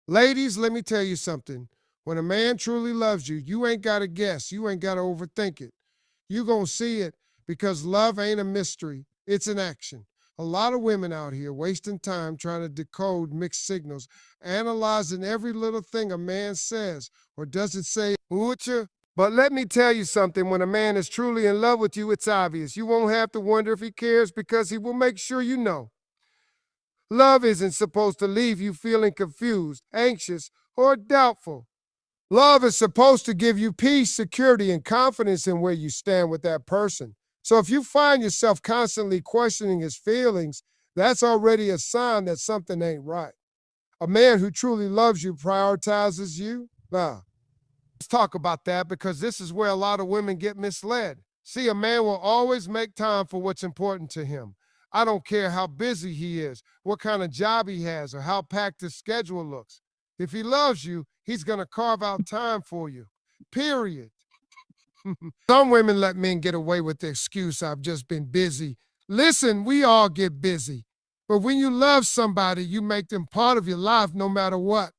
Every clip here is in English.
Ladies, let me tell you something. When a man truly loves you, you ain't got to guess. You ain't got to overthink it. You going to see it because love ain't a mystery. It's an action. A lot of women out here wasting time trying to decode mixed signals, analyzing every little thing a man says or doesn't say. Would you? But let me tell you something. When a man is truly in love with you, it's obvious. You won't have to wonder if he cares because he will make sure you know. Love isn't supposed to leave you feeling confused, anxious, or doubtful. Love is supposed to give you peace, security, and confidence in where you stand with that person. So if you find yourself constantly questioning his feelings, that's already a sign that something ain't right. A man who truly loves you prioritizes you. Now, let's talk about that because this is where a lot of women get misled. See, a man will always make time for what's important to him. I don't care how busy he is, what kind of job he has, or how packed his schedule looks. If he loves you, he's going to carve out time for you. Period. Some women let men get away with the excuse, I've just been busy. Listen, we all get busy. But when you love somebody, you make them part of your life no matter what.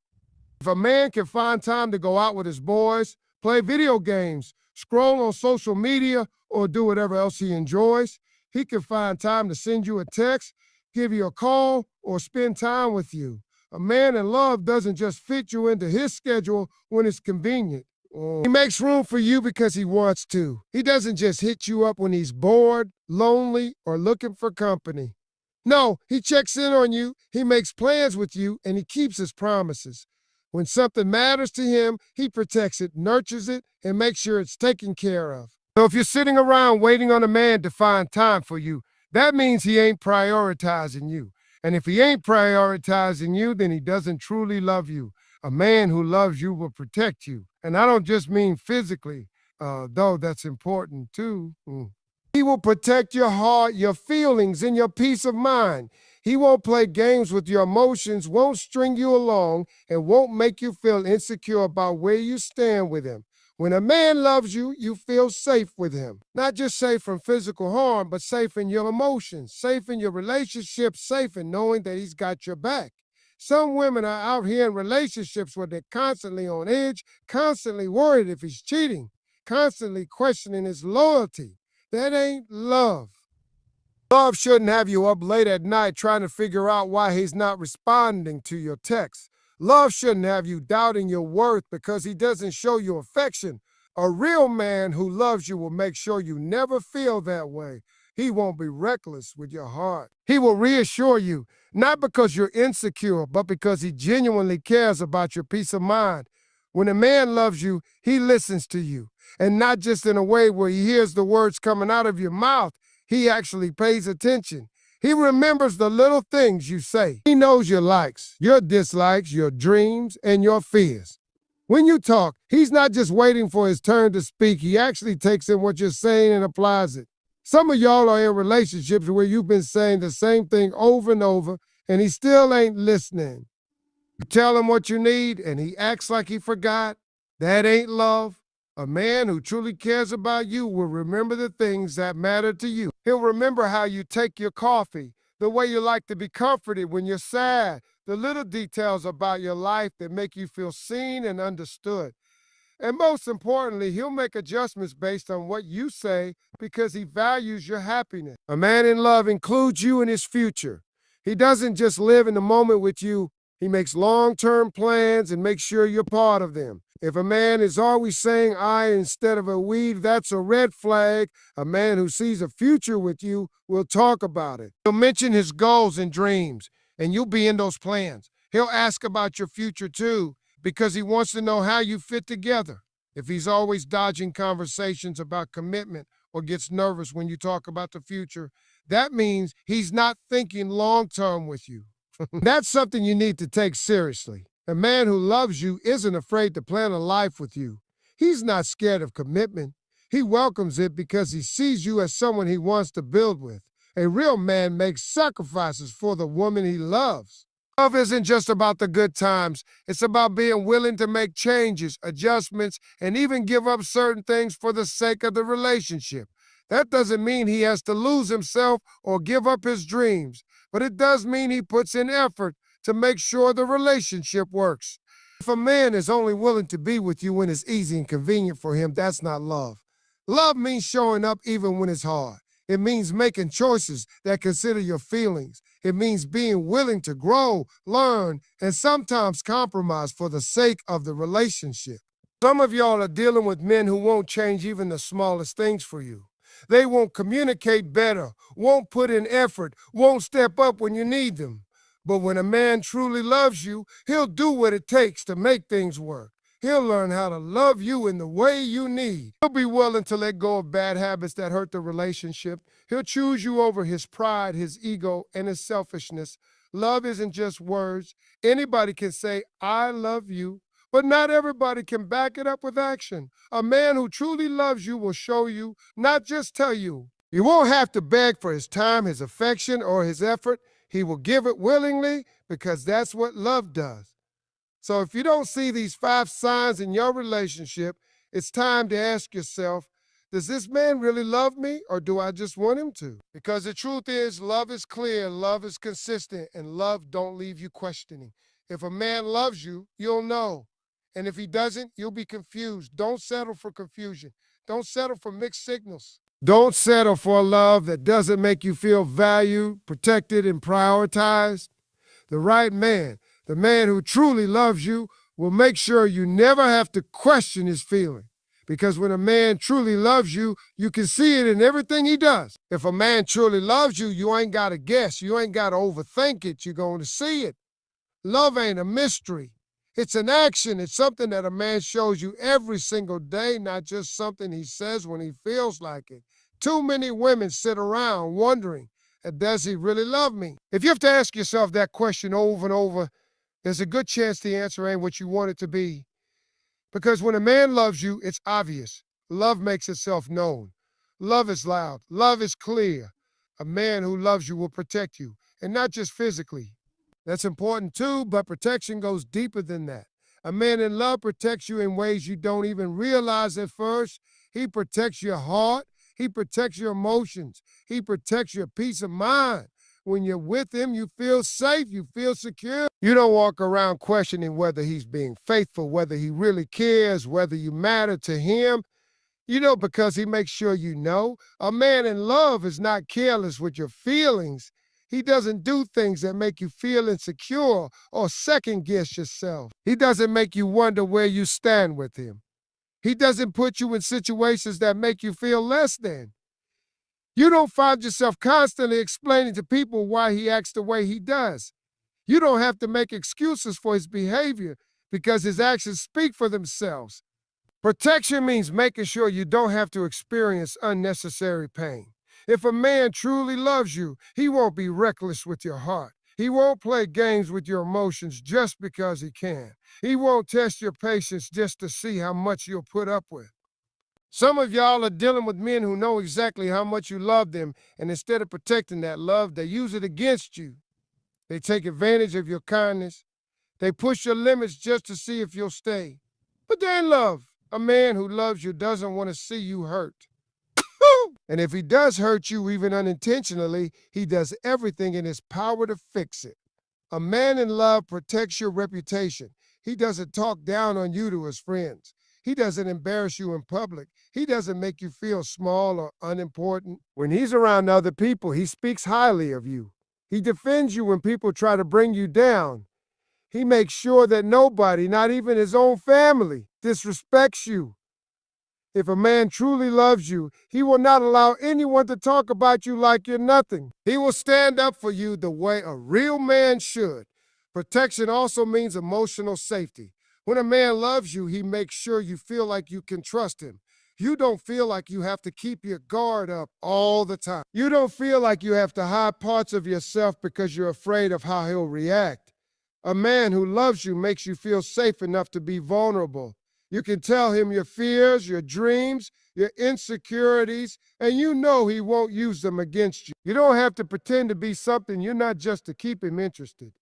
If a man can find time to go out with his boys, play video games, scroll on social media, or do whatever else he enjoys, he can find time to send you a text, give you a call, or spend time with you. A man in love doesn't just fit you into his schedule when it's convenient. He makes room for you because he wants to. He doesn't just hit you up when he's bored, lonely, or looking for company. No, he checks in on you, he makes plans with you, and he keeps his promises. When something matters to him, he protects it, nurtures it, and makes sure it's taken care of. So if you're sitting around waiting on a man to find time for you, that means he ain't prioritizing you. And if he ain't prioritizing you, then he doesn't truly love you. A man who loves you will protect you. And I don't just mean physically, though that's important too. He will protect your heart, your feelings, and your peace of mind. He won't play games with your emotions, won't string you along, and won't make you feel insecure about where you stand with him. When a man loves you, you feel safe with him. Not just safe from physical harm, but safe in your emotions, safe in your relationship, safe in knowing that he's got your back. Some women are out here in relationships where they're constantly on edge, constantly worried if he's cheating, constantly questioning his loyalty. That ain't love. Love shouldn't have you up late at night trying to figure out why he's not responding to your texts. Love shouldn't have you doubting your worth because he doesn't show you affection. A real man who loves you will make sure you never feel that way. He won't be reckless with your heart. He will reassure you, not because you're insecure, but because he genuinely cares about your peace of mind. When a man loves you, he listens to you, and not just in a way where he hears the words coming out of your mouth. He actually pays attention. He remembers the little things you say. He knows your likes, your dislikes, your dreams, and your fears. When you talk, he's not just waiting for his turn to speak. He actually takes in what you're saying and applies it. Some of y'all are in relationships where you've been saying the same thing over and over, and he still ain't listening. You tell him what you need, and he acts like he forgot. That ain't love. A man who truly cares about you will remember the things that matter to you. He'll remember how you take your coffee, the way you like to be comforted when you're sad, the little details about your life that make you feel seen and understood. And most importantly, he'll make adjustments based on what you say because he values your happiness. A man in love includes you in his future. He doesn't just live in the moment with you. He makes long-term plans and makes sure you're part of them. If a man is always saying I instead of a we, that's a red flag. A man who sees a future with you will talk about it. He'll mention his goals and dreams, and you'll be in those plans. He'll ask about your future too, because he wants to know how you fit together. If he's always dodging conversations about commitment or gets nervous when you talk about the future, that means he's not thinking long-term with you. That's something you need to take seriously. A man who loves you isn't afraid to plan a life with you. He's not scared of commitment. He welcomes it because he sees you as someone he wants to build with. A real man makes sacrifices for the woman he loves. Love isn't just about the good times. It's about being willing to make changes, adjustments, and even give up certain things for the sake of the relationship. That doesn't mean he has to lose himself or give up his dreams, but it does mean he puts in effort to make sure the relationship works. If a man is only willing to be with you when it's easy and convenient for him, that's not love. Love means showing up even when it's hard. It means making choices that consider your feelings. It means being willing to grow, learn, and sometimes compromise for the sake of the relationship. Some of y'all are dealing with men who won't change even the smallest things for you. They won't communicate better, won't put in effort, won't step up when you need them. But when a man truly loves you, he'll do what it takes to make things work. He'll learn how to love you in the way you need. He'll be willing to let go of bad habits that hurt the relationship. He'll choose you over his pride, his ego, and his selfishness. Love isn't just words. Anybody can say, I love you, but not everybody can back it up with action. A man who truly loves you will show you, not just tell you. You won't have to beg for his time, his affection, or his effort. He will give it willingly because that's what love does. So if you don't see these 5 signs in your relationship, it's time to ask yourself, does this man really love me or do I just want him to? Because the truth is, love is clear, love is consistent, and love don't leave you questioning. If a man loves you, you'll know. And if he doesn't, you'll be confused. Don't settle for confusion. Don't settle for mixed signals. Don't settle for a love that doesn't make you feel valued, protected, and prioritized. The right man, the man who truly loves you, will make sure you never have to question his feeling. Because when a man truly loves you, you can see it in everything he does. If a man truly loves you, you ain't got to guess. You ain't got to overthink it. You're going to see it. Love ain't a mystery. It's an action. It's something that a man shows you every single day, not just something he says when he feels like it. Too many women sit around wondering, does he really love me? If you have to ask yourself that question over and over, there's a good chance the answer ain't what you want it to be. Because when a man loves you, it's obvious. Love makes itself known. Love is loud. Love is clear. A man who loves you will protect you, and not just physically. That's important too, but protection goes deeper than that. A man in love protects you in ways you don't even realize at first. He protects your heart. He protects your emotions. He protects your peace of mind. When you're with him, you feel safe, you feel secure. You don't walk around questioning whether he's being faithful, whether he really cares, whether you matter to him. Because he makes sure you know. A man in love is not careless with your feelings. He doesn't do things that make you feel insecure or second guess yourself. He doesn't make you wonder where you stand with him. He doesn't put you in situations that make you feel less than. You don't find yourself constantly explaining to people why he acts the way he does. You don't have to make excuses for his behavior because his actions speak for themselves. Protection means making sure you don't have to experience unnecessary pain. If a man truly loves you, he won't be reckless with your heart. He won't play games with your emotions just because he can. He won't test your patience just to see how much you'll put up with. Some of y'all are dealing with men who know exactly how much you love them, and instead of protecting that love, they use it against you. They take advantage of your kindness. They push your limits just to see if you'll stay. But they're in love. A man who loves you doesn't want to see you hurt. And if he does hurt you, even unintentionally, he does everything in his power to fix it. A man in love protects your reputation. He doesn't talk down on you to his friends. He doesn't embarrass you in public. He doesn't make you feel small or unimportant. When he's around other people, he speaks highly of you. He defends you when people try to bring you down. He makes sure that nobody, not even his own family, disrespects you. If a man truly loves you, he will not allow anyone to talk about you like you're nothing. He will stand up for you the way a real man should. Protection also means emotional safety. When a man loves you, he makes sure you feel like you can trust him. You don't feel like you have to keep your guard up all the time. You don't feel like you have to hide parts of yourself because you're afraid of how he'll react. A man who loves you makes you feel safe enough to be vulnerable. You can tell him your fears, your dreams, your insecurities, and you know he won't use them against you. You don't have to pretend to be something you're not just to keep him interested.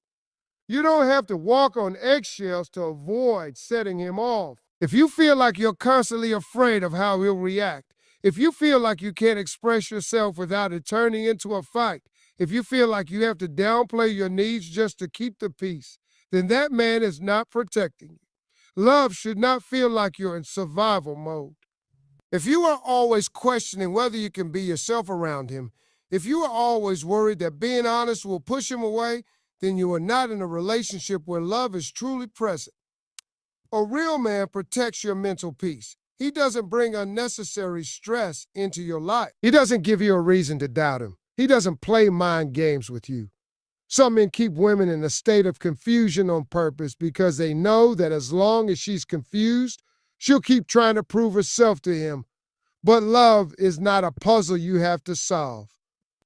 You don't have to walk on eggshells to avoid setting him off. If you feel like you're constantly afraid of how he'll react, if you feel like you can't express yourself without it turning into a fight, If you feel like you have to downplay your needs just to keep the peace, then that man is not protecting you. Love should not feel like you're in survival mode. If you are always questioning whether you can be yourself around him, if you are always worried that being honest will push him away, then you are not in a relationship where love is truly present. A real man protects your mental peace. He doesn't bring unnecessary stress into your life. He doesn't give you a reason to doubt him. He doesn't play mind games with you. Some men keep women in a state of confusion on purpose because they know that as long as she's confused, she'll keep trying to prove herself to him. But love is not a puzzle you have to solve.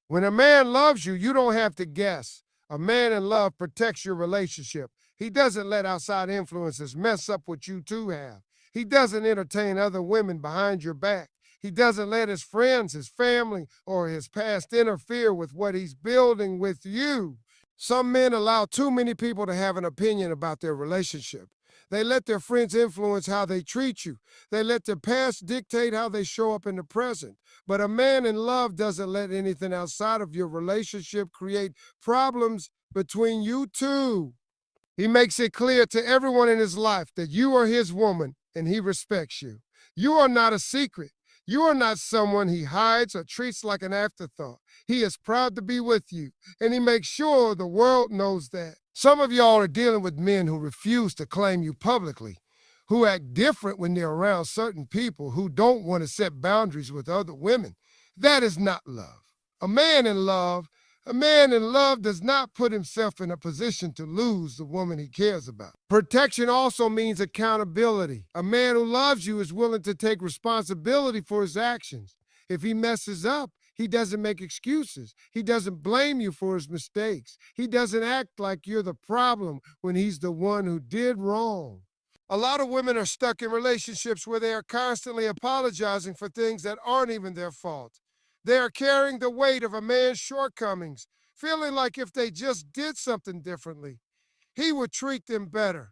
When a man loves you, you don't have to guess. A man in love protects your relationship. He doesn't let outside influences mess up what you two have. He doesn't entertain other women behind your back. He doesn't let his friends, his family, or his past interfere with what he's building with you. Some men allow too many people to have an opinion about their relationship. They let their friends influence how they treat you. They let their past dictate how they show up in the present. But a man in love doesn't let anything outside of your relationship create problems between you two. He makes it clear to everyone in his life that you are his woman and he respects you. You are not a secret. You are not someone he hides or treats like an afterthought. He is proud to be with you, and he makes sure the world knows that. Some of y'all are dealing with men who refuse to claim you publicly, who act different when they're around certain people, who don't want to set boundaries with other women. That is not love. A man in love A man in love does not put himself in a position to lose the woman he cares about. Protection also means accountability. A man who loves you is willing to take responsibility for his actions. If he messes up, he doesn't make excuses. He doesn't blame you for his mistakes. He doesn't act like you're the problem when he's the one who did wrong. A lot of women are stuck in relationships where they are constantly apologizing for things that aren't even their fault. They are carrying the weight of a man's shortcomings, feeling like if they just did something differently, he would treat them better.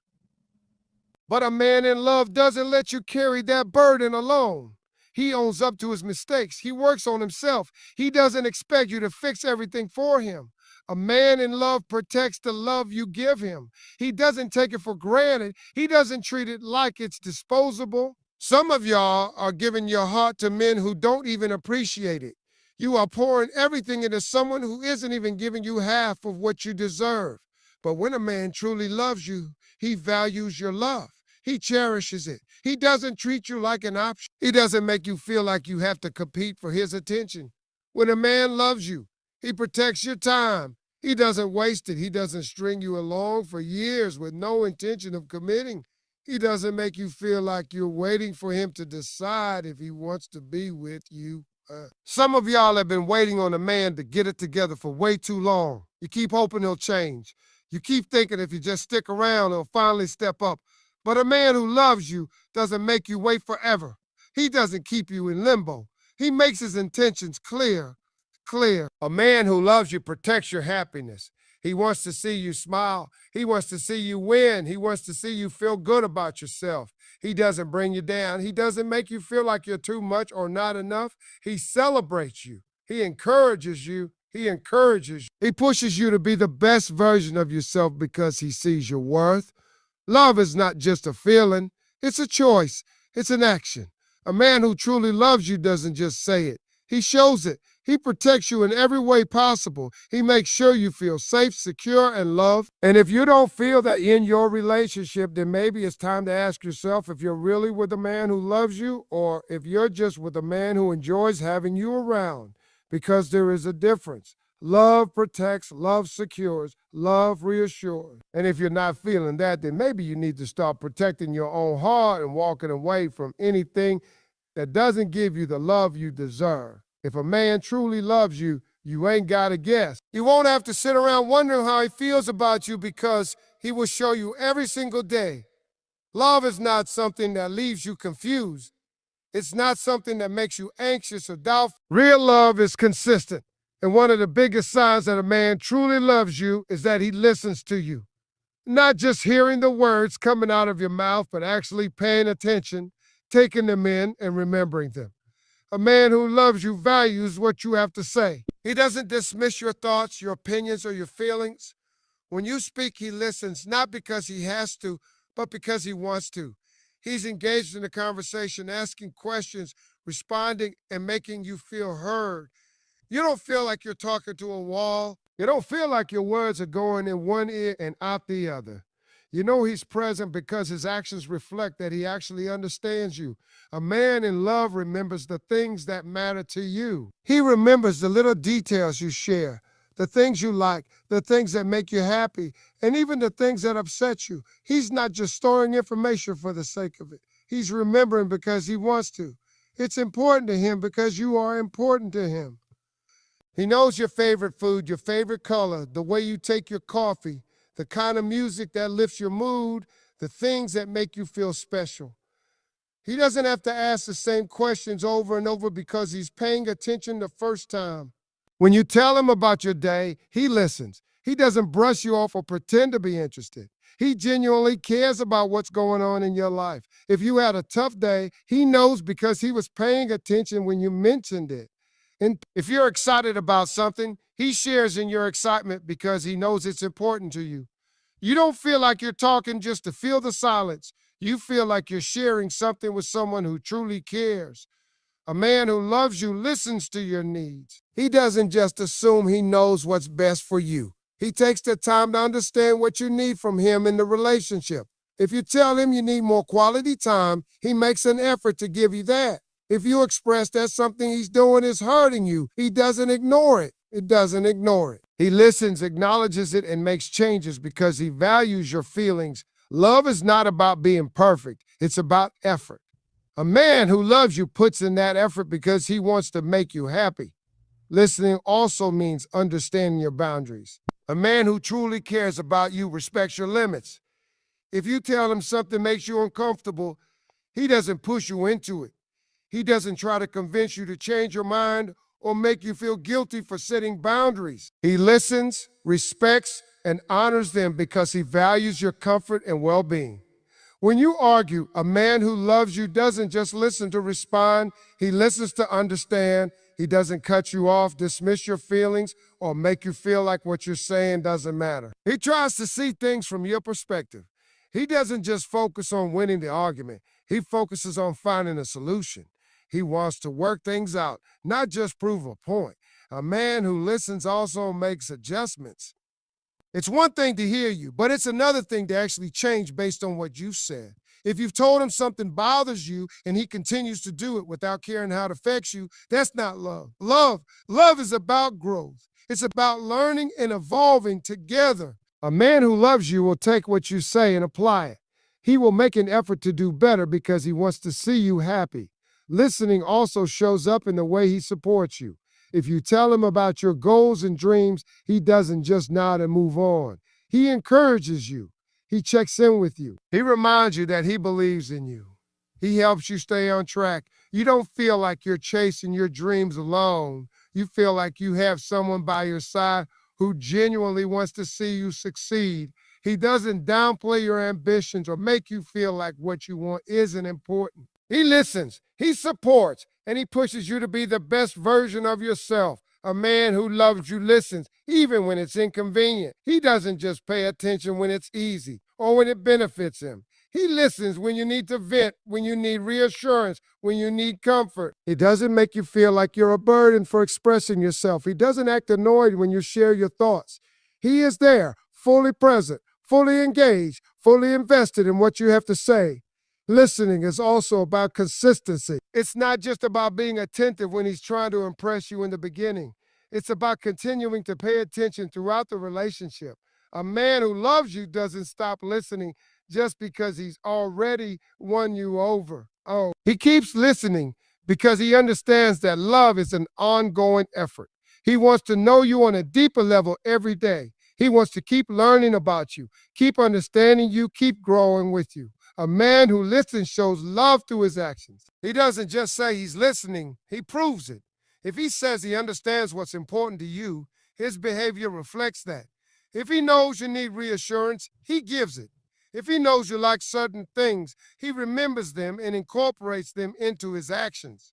But a man in love doesn't let you carry that burden alone. He owns up to his mistakes. He works on himself. He doesn't expect you to fix everything for him. A man in love protects the love you give him. He doesn't take it for granted. He doesn't treat it like it's disposable. Some of y'all are giving your heart to men who don't even appreciate it. You are pouring everything into someone who isn't even giving you half of what you deserve. But when a man truly loves you, he values your love. He cherishes it. He doesn't treat you like an option. He doesn't make you feel like you have to compete for his attention. When a man loves you, he protects your time. He doesn't waste it. He doesn't string you along for years with no intention of committing. He doesn't make you feel like you're waiting for him to decide if he wants to be with you. Some of y'all have been waiting on a man to get it together for way too long. You keep hoping he'll change. You keep thinking if you just stick around, he'll finally step up. But a man who loves you doesn't make you wait forever. He doesn't keep you in limbo. He makes his intentions clear. A man who loves you protects your happiness. He wants to see you smile. He wants to see you win. He wants to see you feel good about yourself. He doesn't bring you down. He doesn't make you feel like you're too much or not enough. He celebrates you. He encourages you. He pushes you to be the best version of yourself because he sees your worth. Love is not just a feeling. It's a choice. It's an action. A man who truly loves you doesn't just say it. He shows it. He protects you in every way possible. He makes sure you feel safe, secure, and loved. And if you don't feel that in your relationship, then maybe it's time to ask yourself if you're really with a man who loves you or if you're just with a man who enjoys having you around. Because there is a difference. Love protects, love secures, love reassures. And if you're not feeling that, then maybe you need to start protecting your own heart and walking away from anything that doesn't give you the love you deserve. If a man truly loves you, you ain't got to guess. You won't have to sit around wondering how he feels about you because he will show you every single day. Love is not something that leaves you confused. It's not something that makes you anxious or doubtful. Real love is consistent. And one of the biggest signs that a man truly loves you is that he listens to you. Not just hearing the words coming out of your mouth, but actually paying attention, taking them in, and remembering them. A man who loves you values what you have to say. He doesn't dismiss your thoughts, your opinions, or your feelings. When you speak, he listens, not because he has to, but because he wants to. He's engaged in the conversation, asking questions, responding, and making you feel heard. You don't feel like you're talking to a wall. You don't feel like your words are going in one ear and out the other. You know he's present because his actions reflect that he actually understands you. A man in love remembers the things that matter to you. He remembers the little details you share, the things you like, the things that make you happy, and even the things that upset you. He's not just storing information for the sake of it. He's remembering because he wants to. It's important to him because you are important to him. He knows your favorite food, your favorite color, the way you take your coffee, the kind of music that lifts your mood, the things that make you feel special. He doesn't have to ask the same questions over and over because he's paying attention the first time. When you tell him about your day, he listens. He doesn't brush you off or pretend to be interested. He genuinely cares about what's going on in your life. If you had a tough day, he knows because he was paying attention when you mentioned it. And if you're excited about something, he shares in your excitement because he knows it's important to you. You don't feel like you're talking just to fill the silence. You feel like you're sharing something with someone who truly cares. A man who loves you listens to your needs. He doesn't just assume he knows what's best for you. He takes the time to understand what you need from him in the relationship. If you tell him you need more quality time, he makes an effort to give you that. If you express that something he's doing is hurting you, he doesn't ignore it. It doesn't ignore it. He listens, acknowledges it, and makes changes because he values your feelings. Love is not about being perfect. It's about effort. A man who loves you puts in that effort because he wants to make you happy. Listening also means understanding your boundaries. A man who truly cares about you respects your limits. If you tell him something makes you uncomfortable, he doesn't push you into it. He doesn't try to convince you to change your mind or make you feel guilty for setting boundaries. He listens, respects, and honors them because he values your comfort and well-being. When you argue, a man who loves you doesn't just listen to respond, he listens to understand. He doesn't cut you off, dismiss your feelings, or make you feel like what you're saying doesn't matter. He tries to see things from your perspective. He doesn't just focus on winning the argument, he focuses on finding a solution. He wants to work things out, not just prove a point. A man who listens also makes adjustments. It's one thing to hear you, but it's another thing to actually change based on what you've said. If you've told him something bothers you and he continues to do it without caring how it affects you, that's not love. Love is about growth. It's about learning and evolving together. A man who loves you will take what you say and apply it. He will make an effort to do better because he wants to see you happy. Listening also shows up in the way he supports you. If you tell him about your goals and dreams, he doesn't just nod and move on. He encourages you. He checks in with you. He reminds you that he believes in you. He helps you stay on track. You don't feel like you're chasing your dreams alone. You feel like you have someone by your side who genuinely wants to see you succeed. He doesn't downplay your ambitions or make you feel like what you want isn't important. He listens, he supports, and he pushes you to be the best version of yourself. A man who loves you listens, even when it's inconvenient. He doesn't just pay attention when it's easy or when it benefits him. He listens when you need to vent, when you need reassurance, when you need comfort. He doesn't make you feel like you're a burden for expressing yourself. He doesn't act annoyed when you share your thoughts. He is there, fully present, fully engaged, fully invested in what you have to say. Listening is also about consistency. It's not just about being attentive when he's trying to impress you in the beginning. It's about continuing to pay attention throughout the relationship. A man who loves you doesn't stop listening just because he's already won you over. Oh, he keeps listening because he understands that love is an ongoing effort. He wants to know you on a deeper level every day. He wants to keep learning about you, keep understanding you, keep growing with you. A man who listens shows love through his actions. He doesn't just say he's listening, he proves it. If he says he understands what's important to you, his behavior reflects that. If he knows you need reassurance, he gives it. If he knows you like certain things, he remembers them and incorporates them into his actions.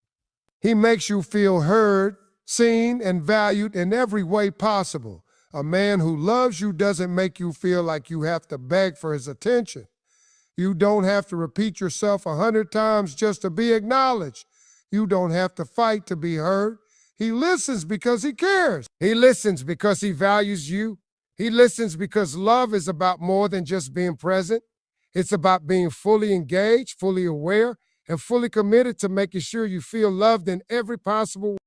He makes you feel heard, seen, and valued in every way possible. A man who loves you doesn't make you feel like you have to beg for his attention. You don't have to repeat yourself 100 times just to be acknowledged. You don't have to fight to be heard. He listens because he cares. He listens because he values you. He listens because love is about more than just being present. It's about being fully engaged, fully aware, and fully committed to making sure you feel loved in every possible way.